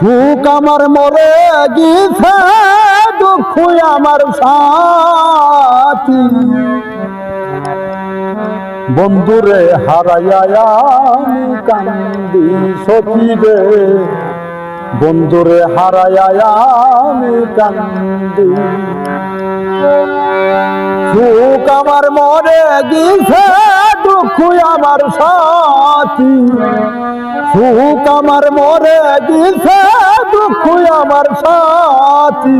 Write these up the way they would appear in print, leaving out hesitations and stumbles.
সুখ আমার মরে গিয়েছে, দুঃখ আমার সাথী। বন্ধুরে হারাইয়া আমি কান্দি সখী রে, বন্ধুরে হারাইয়া আমি কান্দি। সুখ আমার মরে গিয়েছে, দুঃখ আমার সাথী। সুখ আমার মরে গিয়েছে, দুঃখ আমার সাথী।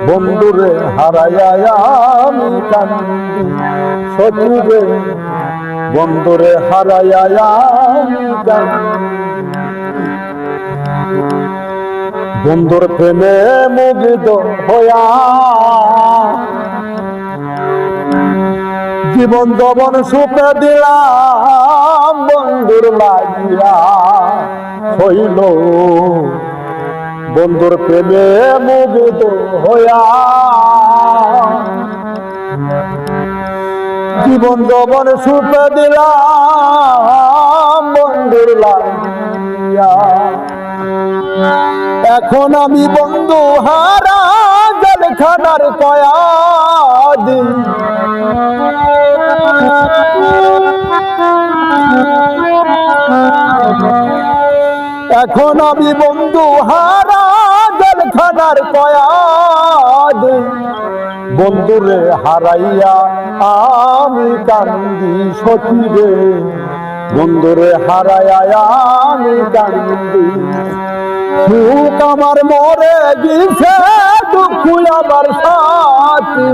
বন্ধুরে হারাইয়া আমি কান্দি সখী রে, বন্ধুরে হারাইয়া আমি কান্দি। বন্ধুর প্রেমে মুগ্ধ হইয়া জীবন যৌবন সুখে দিলাম, বন্ধুর লাগিয়া হইল। বন্ধুর প্রেমে মুগ্ধ হইয়া জীবন যৌবন সুখে দিলাম, বন্ধুর লাগিয়া। এখন আমি বন্ধু হারা জেলখানার কয়াদি। এখন আমি বন্ধু হারা জেলখানার কয়াদি। বন্ধুরে হারাইয়া আমি কান্দি সখী রে, বন্ধুরে হারাইয়া আমি কান্দি। সুখ আমার মরে গিয়েছে, দুঃখ আমার সাথী।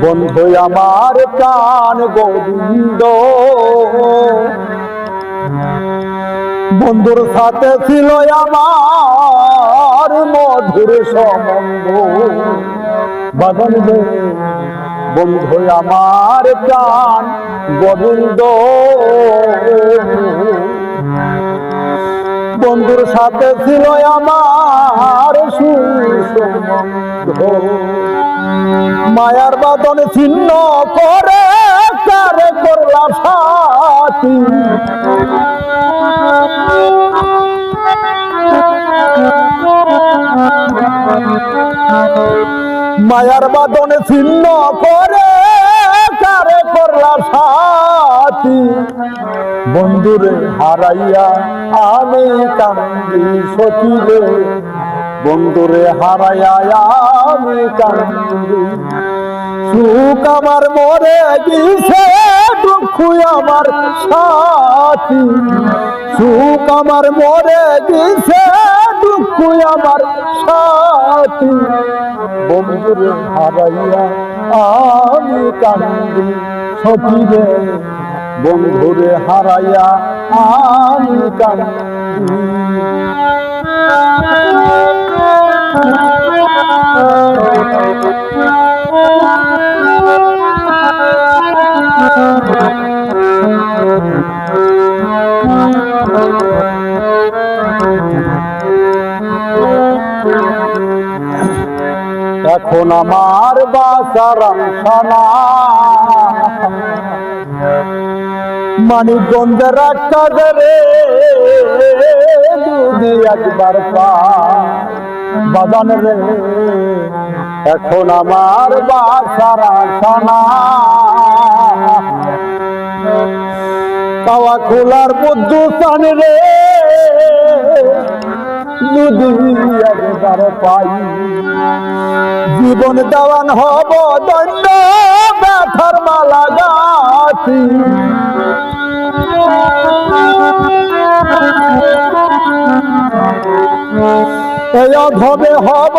বন্ধু আমার প্রাণ গোবিন্দ, বন্ধুর সাথে ছিল আমার মধুর সম্বন্ধ। বাদন রে বন্ধু আমার প্রাণ গোবিন্দ, বন্ধুর সাথে ছিল আমার সুসম্বন্ধ। মায়ার বাঁধন ছিন্ন করে কারে করলা সাথী। মায়ার বাঁধন ছিন্ন করে কারে করলা সাথী। বন্ধুরে হারাইয়া আমি কান্দি সখী রে, বন্ধুরে হারাইয়া আমি কান্দি। সুখ আমার মরে গিয়েছে, দুঃখ আমার সাথী। সুখ আমার মরে গিয়েছে, দুঃখ আমার সাথী। বন্ধুরে হারাইয়া আমি কান্দি সখী রে, বন্ধুরে হারাইয়া আমি কান্দি। এখন আমার বাসার আশানা মানিকগঞ্জের একটা রে, যদি একবার বাদান রে। এখন আমার বাসার আশানা কাওয়া খোলার বুদ্ধস্থান রে, যদি একবার পাই জীবন দেওয়ান হব দণ্ড ব্যথার মালা গাছি। এই অধমে হব